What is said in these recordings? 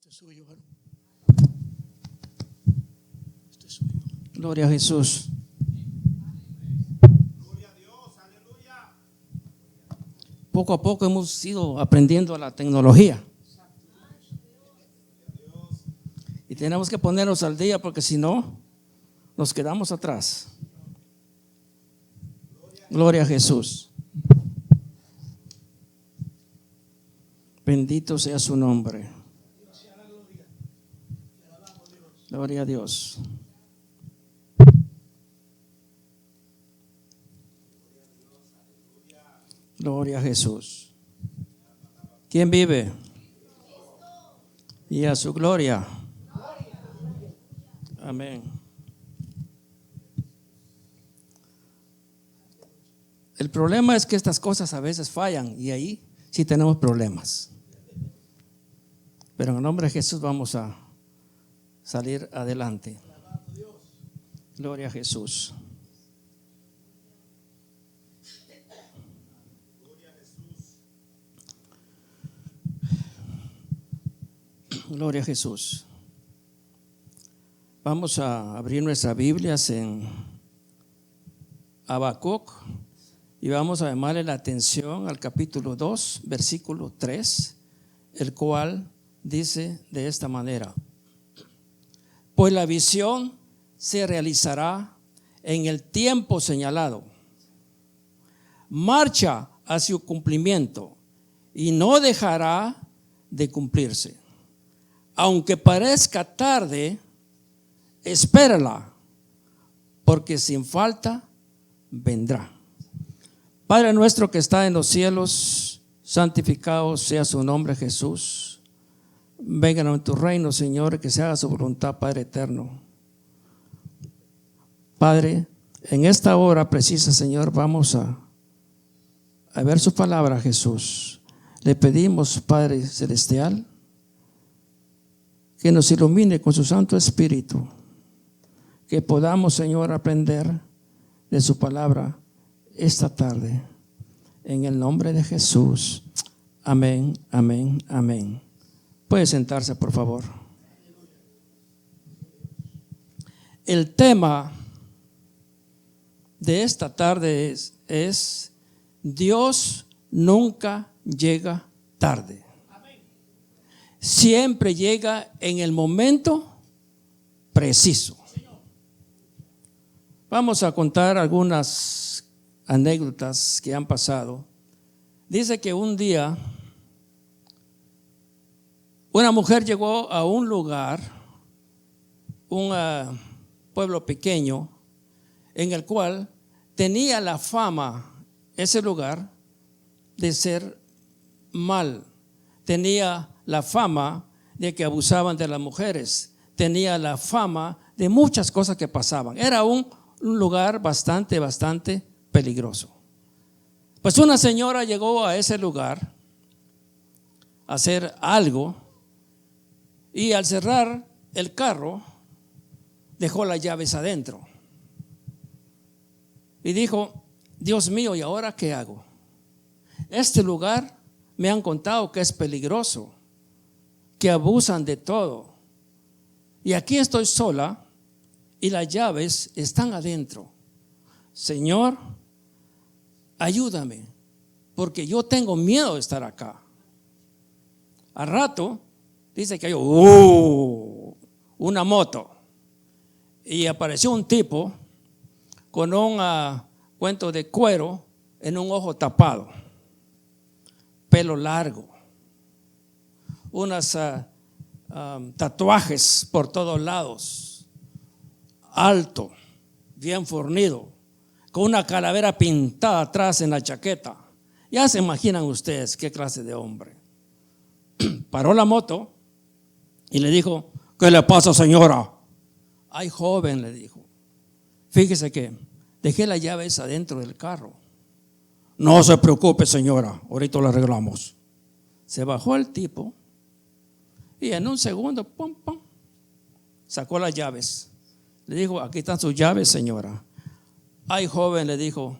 Esto es suyo, hermano. Esto es suyo. Gloria a Jesús. Gloria a Dios, aleluya. Poco a poco hemos ido aprendiendo la tecnología. Y tenemos que ponernos al día porque si no, nos quedamos atrás. Gloria a Jesús. Bendito sea su nombre. Gloria a Dios. Gloria a Jesús. ¿Quién vive? Y a su gloria. Amén. El problema es que estas cosas a veces fallan y ahí sí tenemos problemas. Pero en el nombre de Jesús vamos a salir adelante. Gloria a Jesús. Gloria a Jesús. Vamos a abrir nuestras Biblias en Habacuc y vamos a llamarle la atención al capítulo 2, versículo 3, el cual dice de esta manera: pues la visión se realizará en el tiempo señalado, marcha hacia su cumplimiento y no dejará de cumplirse. Aunque parezca tarde, espérala, porque sin falta vendrá. Padre nuestro que está en los cielos, santificado sea su nombre, Jesús. Vengan en tu reino, Señor, que se haga su voluntad, Padre eterno. Padre, en esta hora precisa, Señor, vamos a ver su palabra, Jesús. Le pedimos, Padre celestial, que nos ilumine con su Santo Espíritu, que podamos, Señor, aprender de su palabra esta tarde. En el nombre de Jesús. Amén, amén, amén. Puede sentarse, por favor. El tema de esta tarde es Dios nunca llega tarde. Siempre llega en el momento preciso. Vamos a contar algunas anécdotas que han pasado. Dice que un día una mujer llegó a un lugar, un pueblo pequeño, en el cual tenía la fama, ese lugar, de ser mal. Tenía la fama de que abusaban de las mujeres. Tenía la fama de muchas cosas que pasaban. Era un lugar bastante peligroso. Pues una señora llegó a ese lugar a hacer algo y al cerrar el carro dejó las llaves adentro y dijo: Dios mío, ¿y ahora qué hago? Este lugar me han contado que es peligroso, que abusan de todo, y aquí estoy sola y las llaves están adentro. Señor, ayúdame, porque yo tengo miedo de estar acá. Al rato dice que hay una moto y apareció un tipo con un cuento de cuero en un ojo tapado, pelo largo, unos tatuajes por todos lados, alto, bien fornido, con una calavera pintada atrás en la chaqueta. Ya se imaginan ustedes qué clase de hombre. Paró la moto y le dijo: ¿qué le pasa, señora? Ay, joven, le dijo, fíjese que dejé las llaves adentro del carro. No se preocupe, señora, ahorita lo arreglamos. Se bajó el tipo y en un segundo, pum, pum, sacó las llaves. Le dijo: aquí están sus llaves, señora. Ay, joven, le dijo,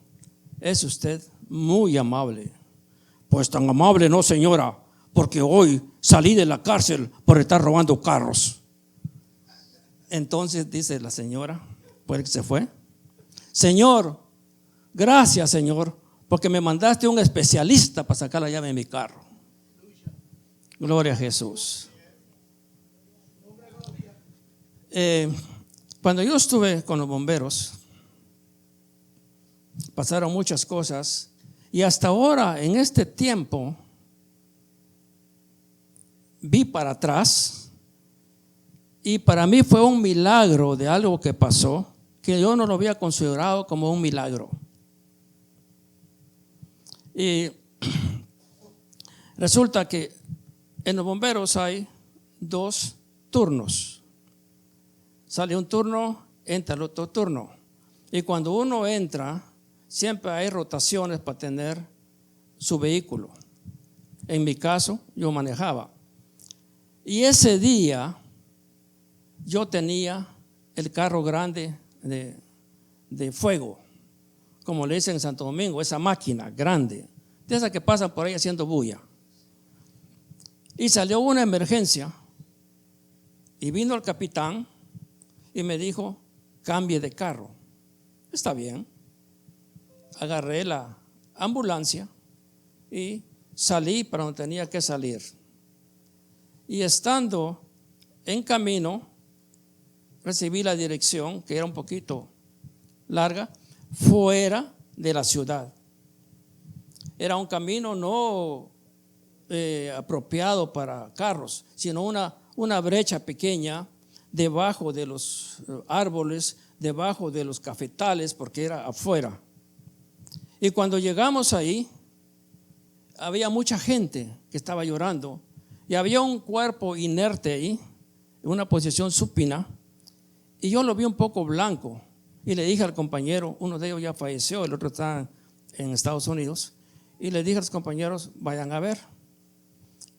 es usted muy amable. Pues tan amable no, señora, porque hoy salí de la cárcel por estar robando carros. Entonces dice la señora, pues que se fue: Señor, gracias Señor, porque me mandaste un especialista para sacar la llave de mi carro. Gloria a Jesús. Cuando yo estuve con los bomberos, pasaron muchas cosas, y hasta ahora, en este tiempo, vi para atrás, y para mí fue un milagro de algo que pasó, que yo no lo había considerado como un milagro. Y resulta que en los bomberos hay 2 turnos. Sale un turno, entra el otro turno. Y cuando uno entra, siempre hay rotaciones para tener su vehículo. En mi caso, yo manejaba. Y ese día yo tenía el carro grande de fuego, como le dicen en Santo Domingo, esa máquina grande, de esas que pasan por ahí haciendo bulla. Y salió una emergencia y vino el capitán y me dijo: cambie de carro. Está bien. Agarré la ambulancia y salí para donde tenía que salir. Y estando en camino, recibí la dirección, que era un poquito larga, fuera de la ciudad. Era un camino no apropiado para carros, sino una brecha pequeña debajo de los árboles, debajo de los cafetales, porque era afuera. Y cuando llegamos ahí, había mucha gente que estaba llorando, y había un cuerpo inerte ahí, en una posición supina, y yo lo vi un poco blanco, y le dije al compañero, uno de ellos ya falleció, el otro está en Estados Unidos, y le dije a los compañeros: vayan a ver.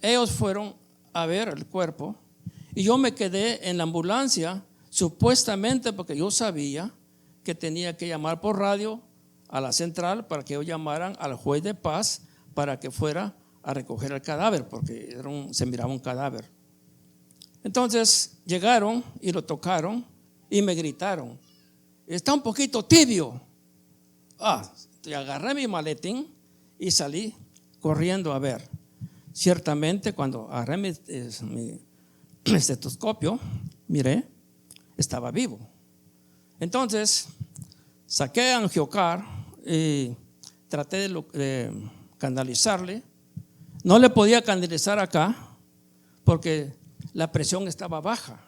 Ellos fueron a ver el cuerpo, y yo me quedé en la ambulancia, supuestamente porque yo sabía que tenía que llamar por radio a la central para que ellos llamaran al juez de paz para que fuera a recoger el cadáver, porque se miraba un cadáver. Entonces llegaron y lo tocaron y me gritaron: está un poquito tibio. Agarré mi maletín y salí corriendo a ver. Ciertamente, cuando agarré mi estetoscopio, miré, estaba vivo. Entonces saqué a angiocar y traté de canalizarle. No le podía canalizar acá porque la presión estaba baja.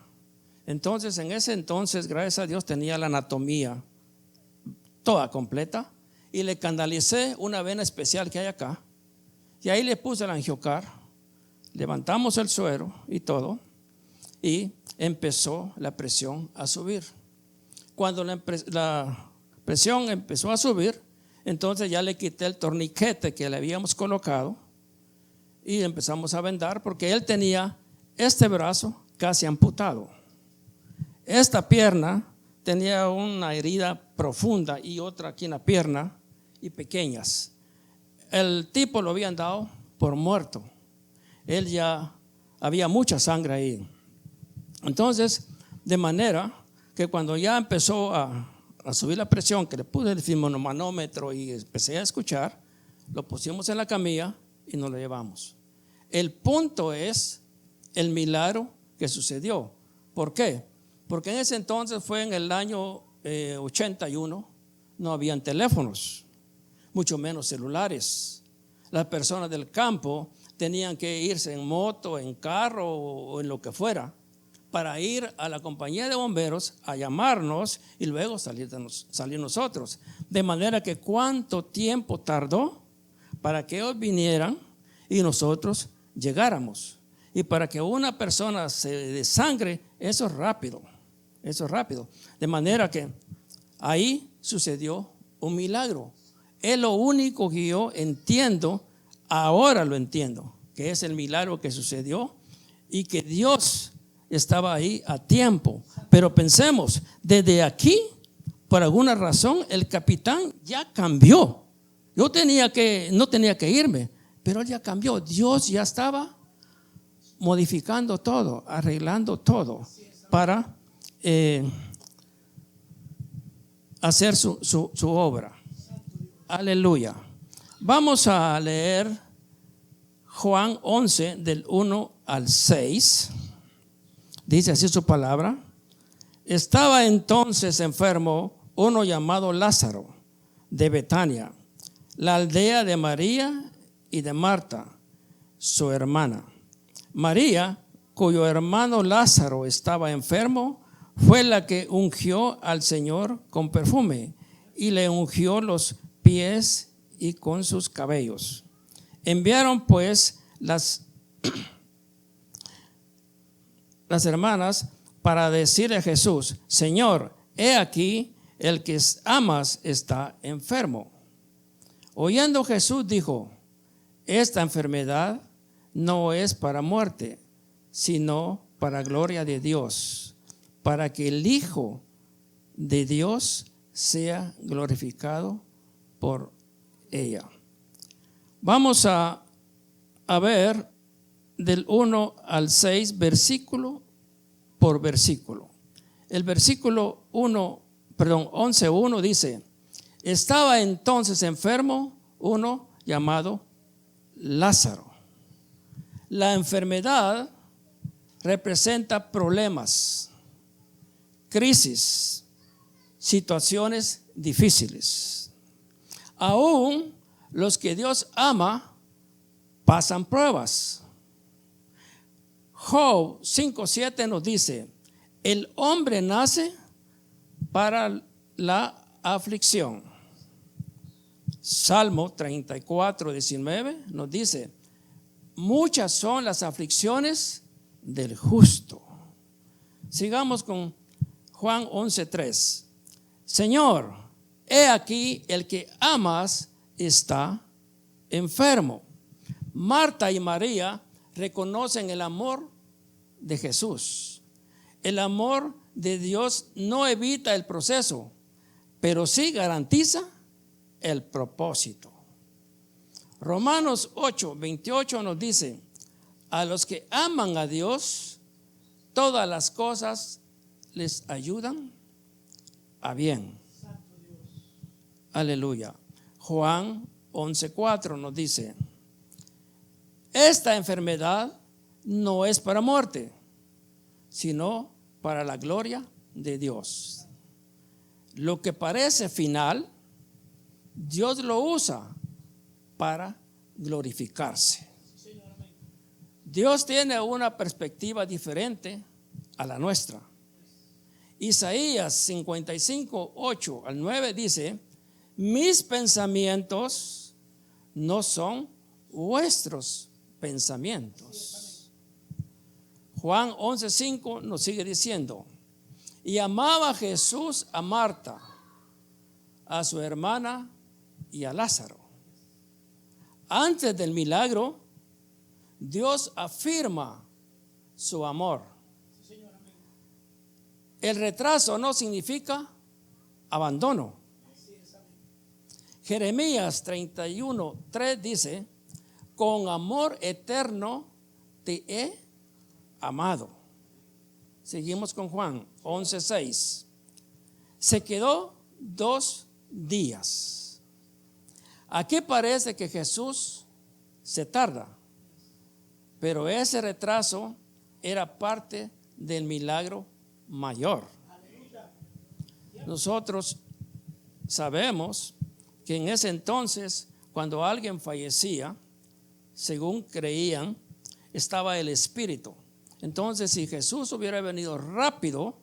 Entonces, en ese entonces, gracias a Dios, tenía la anatomía toda completa, y le canalicé una vena especial que hay acá, y ahí le puse el angiocar, levantamos el suero y todo, y empezó la presión a subir. Cuando la presión empezó a subir, entonces ya le quité el torniquete que le habíamos colocado y empezamos a vendar, porque él tenía este brazo casi amputado. Esta pierna tenía una herida profunda y otra aquí en la pierna y pequeñas. El tipo lo habían dado por muerto. Él ya había mucha sangre ahí. Entonces, de manera que cuando ya empezó a subir la presión, que le puse el manómetro y empecé a escuchar, lo pusimos en la camilla y nos lo llevamos. El punto es el milagro que sucedió. ¿Por qué? Porque en ese entonces, fue en el año 81, no habían teléfonos, mucho menos celulares. Las personas del campo tenían que irse en moto, en carro o en lo que fuera, para ir a la compañía de bomberos a llamarnos y luego salir nosotros. De manera que cuánto tiempo tardó para que ellos vinieran y nosotros llegáramos. Y para que una persona se desangre, eso es rápido. Eso es rápido. De manera que ahí sucedió un milagro. Es lo único que yo entiendo, ahora lo entiendo, que es el milagro que sucedió y que Dios estaba ahí a tiempo. Pero pensemos, desde aquí, por alguna razón, el capitán ya cambió. Yo no tenía que irme, pero él ya cambió. Dios ya estaba modificando todo, arreglando todo para hacer su obra. Aleluya. Vamos a leer Juan 11 del 1 al 6. Dice así su palabra. Estaba entonces enfermo uno llamado Lázaro de Betania, la aldea de María y de Marta, su hermana. María, cuyo hermano Lázaro estaba enfermo, fue la que ungió al Señor con perfume y le ungió los pies y con sus cabellos. Enviaron pues las hermanas para decirle a Jesús: Señor, he aquí el que amas está enfermo. Oyendo Jesús dijo: esta enfermedad no es para muerte, sino para gloria de Dios, para que el Hijo de Dios sea glorificado por ella. Vamos a ver del 1 al 6, versículo por versículo. El versículo 11:1 dice: estaba entonces enfermo uno llamado Lázaro. La enfermedad representa problemas, crisis, situaciones difíciles. Aún los que Dios ama pasan pruebas. Job 5:7 nos dice: el hombre nace para la aflicción. Salmo 34:19 nos dice: muchas son las aflicciones del justo. Sigamos con Juan 11:3. Señor, he aquí el que amas está enfermo. Marta y María reconocen el amor de Jesús. El amor de Dios no evita el proceso, pero sí garantiza el propósito. Romanos 8:28 nos dice: a los que aman a Dios, todas las cosas les ayudan a bien. Aleluya. Juan 11:4 nos dice: esta enfermedad no es para muerte, sino para la gloria de Dios. Lo que parece final, Dios lo usa para glorificarse. Dios tiene una perspectiva diferente a la nuestra. Isaías 55:8 al 9 dice: mis pensamientos no son vuestros pensamientos. Juan 11:5 nos sigue diciendo: y amaba Jesús a Marta, a su hermana y a Lázaro. Antes del milagro, Dios afirma su amor. El retraso no significa abandono. Jeremías 31:3 dice: con amor eterno te he amado. Seguimos con Juan 11:6. Se quedó 2 días. Aquí parece que Jesús se tarda, pero ese retraso era parte del milagro mayor. Nosotros sabemos que en ese entonces, cuando alguien fallecía, según creían, estaba el espíritu. Entonces, si Jesús hubiera venido rápido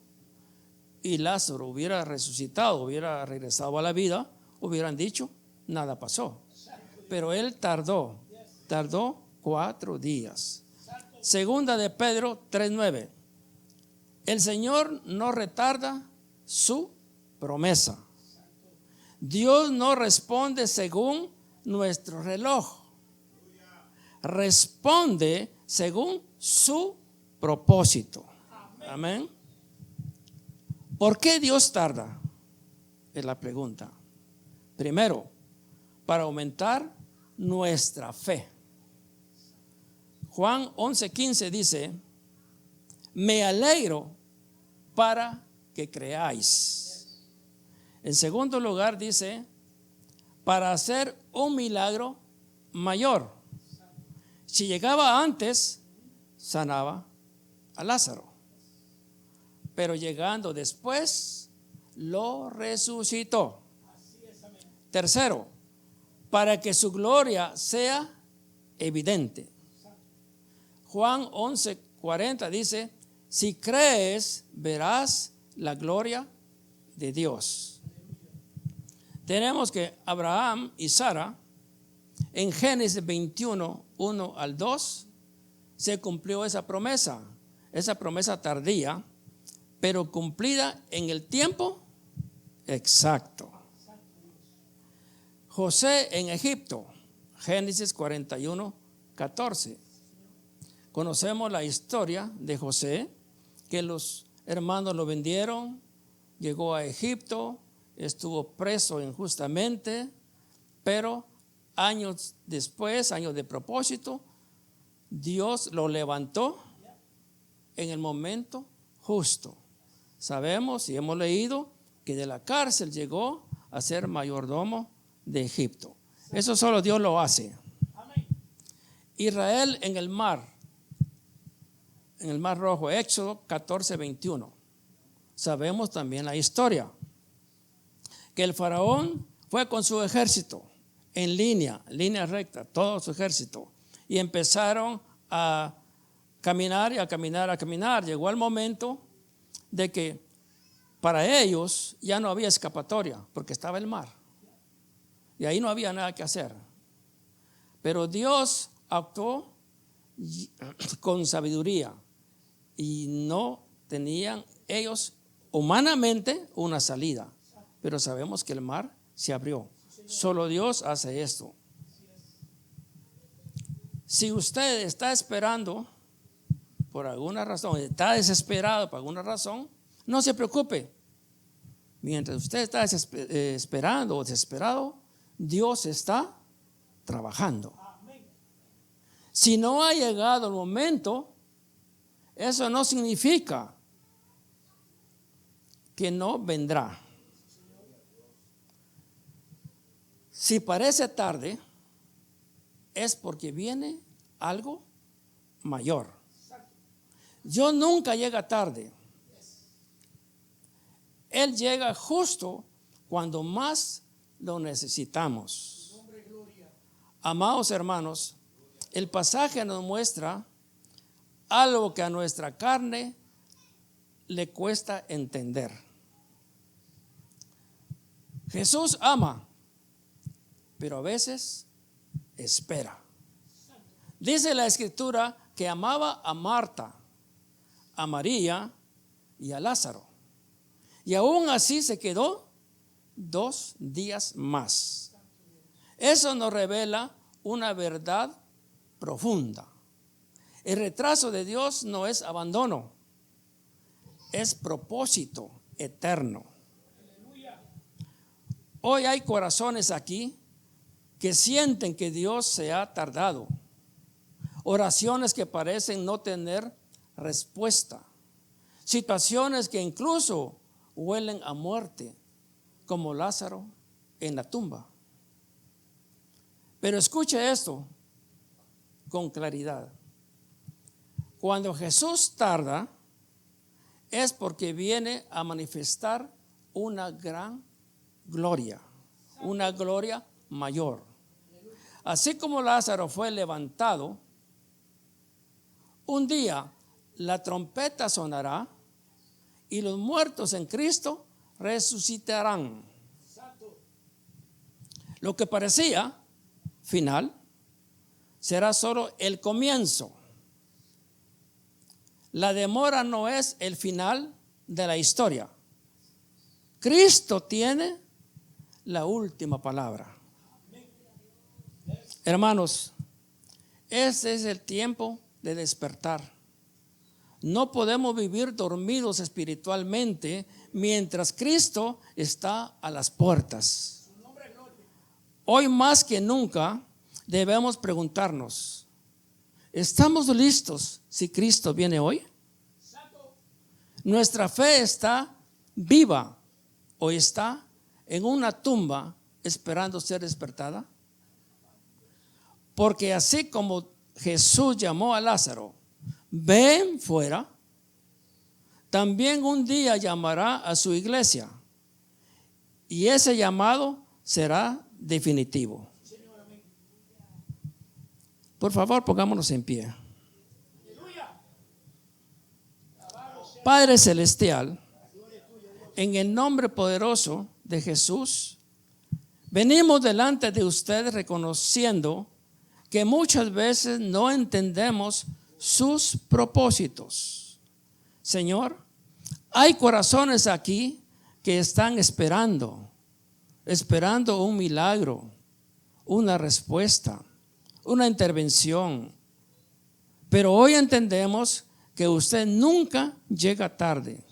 y Lázaro hubiera resucitado, hubiera regresado a la vida, hubieran dicho: nada pasó. Pero él tardó 4 días. Segunda de Pedro 3:9. El Señor no retarda su promesa. Dios no responde según nuestro reloj. Responde según su propósito. Amén. ¿Por qué Dios tarda? Es la pregunta. Primero, para aumentar nuestra fe. Juan 11:15 dice: me alegro para que creáis. En segundo lugar dice: para hacer un milagro mayor. Si llegaba antes, sanaba a Lázaro, pero llegando después, lo resucitó. Tercero, para que su gloria sea evidente. Juan 11:40 dice: si crees, verás la gloria de Dios. Tenemos que Abraham y Sara, en Génesis 21, 1 al 2, se cumplió esa promesa tardía, pero cumplida en el tiempo exacto. José en Egipto, Génesis 41, 14. Conocemos la historia de José, que los hermanos lo vendieron, llegó a Egipto, estuvo preso injustamente, pero años después, años de propósito, Dios lo levantó en el momento justo. Sabemos y hemos leído que de la cárcel llegó a ser mayordomo de Egipto. Eso solo Dios lo hace. Israel en el mar Rojo, Éxodo 14:21. Sabemos también la historia, que el faraón fue con su ejército en línea recta, todo su ejército, y empezaron a caminar y a caminar. Llegó el momento de que para ellos ya no había escapatoria, porque estaba el mar y ahí no había nada que hacer. Pero Dios actuó con sabiduría y no tenían ellos humanamente una salida, pero sabemos que el mar se abrió. Solo Dios hace esto. Si usted está esperando por alguna razón, está desesperado por alguna razón, no se preocupe. Mientras usted está esperando o desesperado, Dios está trabajando. Si no ha llegado el momento, eso no significa que no vendrá. Si parece tarde, es porque viene algo mayor. Dios nunca llega tarde. Él llega justo cuando más lo necesitamos. Amados hermanos, el pasaje nos muestra algo que a nuestra carne le cuesta entender. Jesús ama, pero a veces espera. Dice la Escritura que amaba a Marta, a María y a Lázaro. Y aún así se quedó 2 días más. Eso nos revela una verdad profunda. El retraso de Dios no es abandono, es propósito eterno. Hoy hay corazones aquí que sienten que Dios se ha tardado. Oraciones que parecen no tener respuesta. Situaciones que incluso huelen a muerte, como Lázaro en la tumba. Pero escuche esto con claridad. Cuando Jesús tarda, es porque viene a manifestar una gran gloria, una gloria mayor. Así como Lázaro fue levantado, un día la trompeta sonará y los muertos en Cristo resucitarán. Lo que parecía final será solo el comienzo. La demora no es el final de la historia. Cristo tiene la última palabra. Hermanos, este es el tiempo de despertar. No podemos vivir dormidos espiritualmente mientras Cristo está a las puertas. Hoy más que nunca debemos preguntarnos: ¿Estamos listos si Cristo viene hoy? Nuestra fe está viva o está en una tumba esperando ser despertada. Porque así como Jesús llamó a Lázaro, ven fuera, también un día llamará a su iglesia. Y ese llamado será definitivo. Por favor, pongámonos en pie. Padre Celestial, en el nombre poderoso de Jesús, venimos delante de usted reconociendo que muchas veces no entendemos sus propósitos. Señor, hay corazones aquí que están esperando un milagro, una respuesta, una intervención. Pero hoy entendemos que usted nunca llega tarde.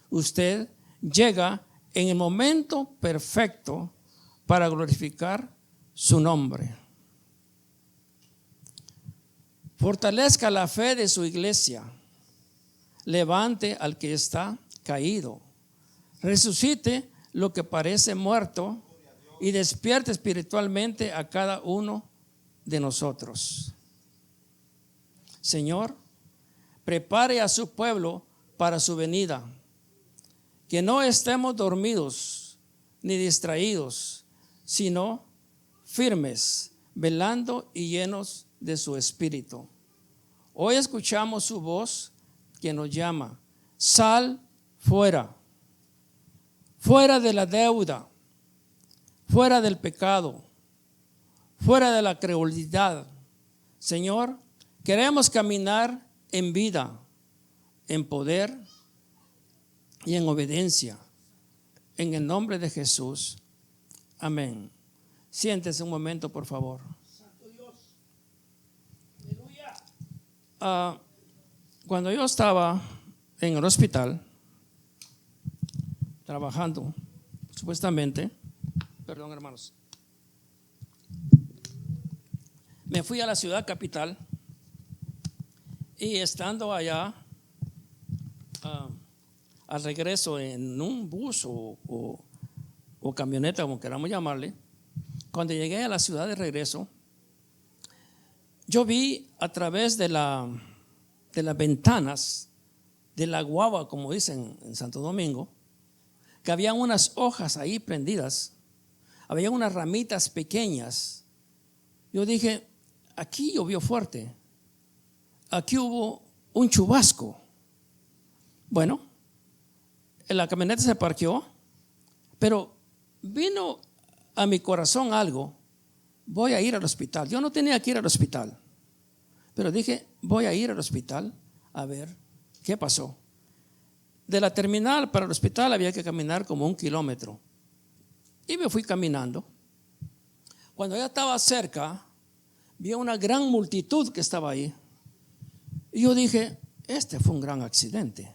Usted llega en el momento perfecto para glorificar su nombre. Fortalezca la fe de su iglesia. Levante al que está caído. Resucite lo que parece muerto y despierte espiritualmente a cada uno de nosotros. Señor, prepare a su pueblo para su venida. Que no estemos dormidos ni distraídos, sino firmes, velando y llenos de su espíritu. Hoy escuchamos su voz que nos llama: sal fuera, fuera de la deuda, fuera del pecado, fuera de la credulidad. Señor, queremos caminar en vida, en poder y en obediencia. En el nombre de Jesús. Amén. Siéntese un momento, por favor. Cuando yo estaba en el hospital trabajando, supuestamente, perdón hermanos, me fui a la ciudad capital y estando allá al regreso en un bus o camioneta, como queramos llamarle, cuando llegué a la ciudad de regreso, yo vi a través de las ventanas de la guagua, como dicen en Santo Domingo, que había unas hojas ahí prendidas, había unas ramitas pequeñas. Yo dije, aquí llovió fuerte, aquí hubo un chubasco. Bueno, la camioneta se parqueó, pero vino a mi corazón algo: voy a ir al hospital. Yo no tenía que ir al hospital, pero dije, voy a ir al hospital a ver qué pasó. De la terminal para el hospital había que caminar como 1 kilómetro y me fui caminando. Cuando ya estaba cerca, vi una gran multitud que estaba ahí y yo dije, este fue un gran accidente.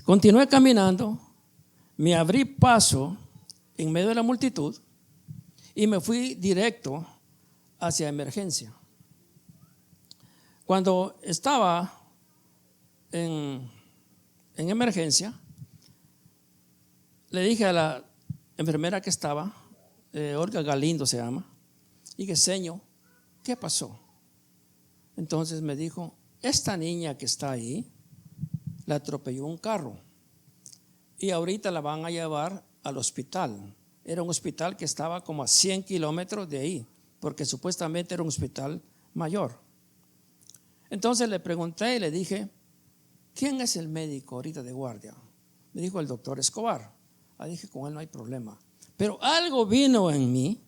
Continué caminando, me abrí paso en medio de la multitud y me fui directo hacia emergencia. Cuando estaba en emergencia, le dije a la enfermera que estaba, Olga Galindo se llama, y que señor, ¿qué pasó? Entonces me dijo, esta niña que está ahí la atropelló un carro y ahorita la van a llevar al hospital. Era un hospital que estaba como a 100 kilómetros de ahí, porque supuestamente era un hospital mayor. Entonces le pregunté y le dije, ¿quién es el médico ahorita de guardia? Me dijo, el doctor Escobar. Dije, con él no hay problema. Pero algo vino en mí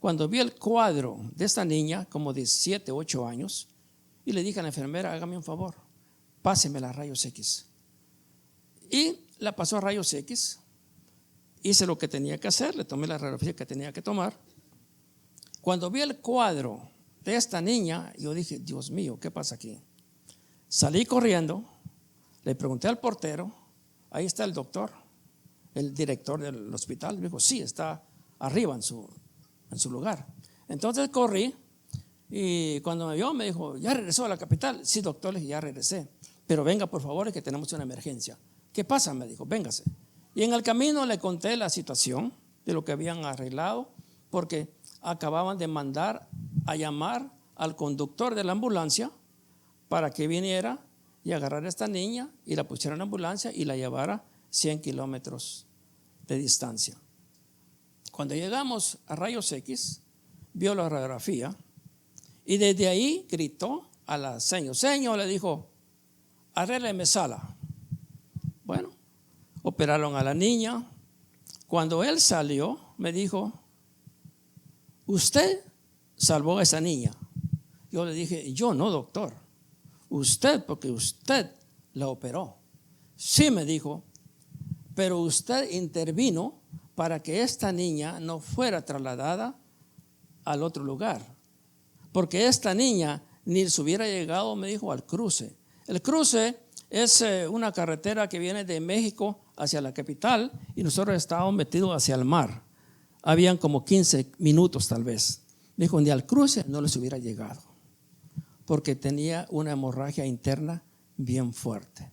cuando vi el cuadro de esta niña, como de 7, 8 años, y le dije a la enfermera, hágame un favor, páseme las rayos X. Y la pasó a rayos X. Hice lo que tenía que hacer, le tomé la radiografía que tenía que tomar. Cuando vi el cuadro de esta niña, yo dije, Dios mío, ¿qué pasa aquí? Salí corriendo, le pregunté al portero, ahí está el doctor, el director del hospital. Me dijo, sí, está arriba en su lugar. Entonces corrí Y cuando me vio me dijo, ¿ya regresó a la capital? Sí, doctor, le dije, ya regresé. Pero venga por favor, es que tenemos una emergencia. ¿Qué pasa? Me dijo, véngase. Y en el camino le conté la situación de lo que habían arreglado, porque acababan de mandar a llamar al conductor de la ambulancia para que viniera y agarrara a esta niña y la pusiera en la ambulancia y la llevara 100 kilómetros de distancia. Cuando llegamos a Rayos X, vio la radiografía y desde ahí gritó a la señor, le dijo, arrégleme sala. Bueno, operaron a la niña. Cuando él salió, me dijo, usted salvó a esa niña. Yo le dije, yo no, doctor, usted, porque usted la operó. Sí, me dijo, pero usted intervino para que esta niña no fuera trasladada al otro lugar, porque esta niña ni se hubiera llegado, me dijo, al cruce. El cruce es una carretera que viene de México hacia la capital y nosotros estábamos metidos hacia el mar. Habían como 15 minutos tal vez. Me dijo, ni al cruce no les hubiera llegado, porque tenía una hemorragia interna bien fuerte.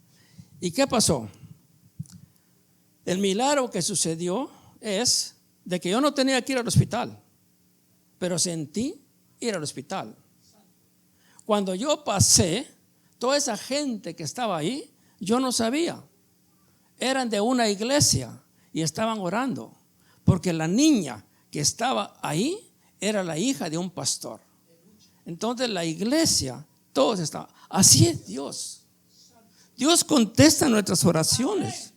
¿Y qué pasó? El milagro que sucedió es de que yo no tenía que ir al hospital, pero sentí ir al hospital. Cuando yo pasé, toda esa gente que estaba ahí, yo no sabía. Eran de una iglesia y estaban orando, porque la niña que estaba ahí era la hija de un pastor. Entonces la iglesia, todos estaban. Así es Dios. Dios contesta nuestras oraciones.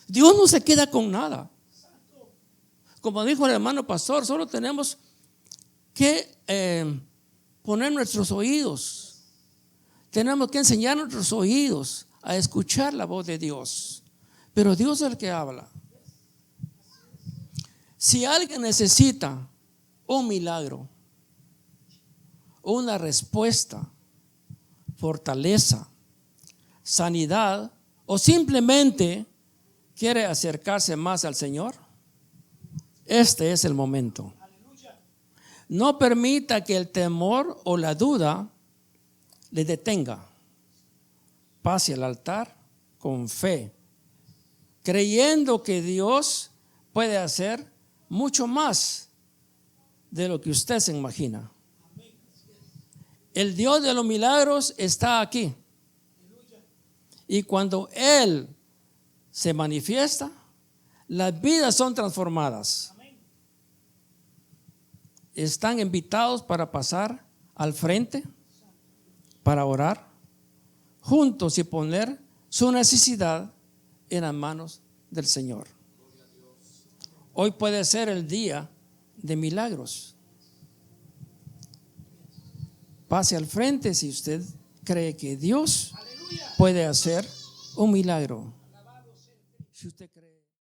Dios no se queda con nada. Como dijo el hermano pastor, solo tenemos que poner nuestros oídos. Tenemos que enseñar nuestros oídos a escuchar la voz de Dios. Pero Dios es el que habla. Si alguien necesita un milagro, una respuesta, fortaleza, sanidad, o simplemente quiere acercarse más al Señor, este es el momento. No permita que el temor o la duda le detenga. Pase al altar con fe, creyendo que Dios puede hacer mucho más de lo que usted se imagina. El Dios de los milagros está aquí. Y cuando Él se manifiesta, las vidas son transformadas. Están invitados para pasar al frente, para orar juntos y poner su necesidad en las manos del Señor. Hoy puede ser el día de milagros. Pase al frente si usted cree que Dios puede hacer un milagro. Si usted cree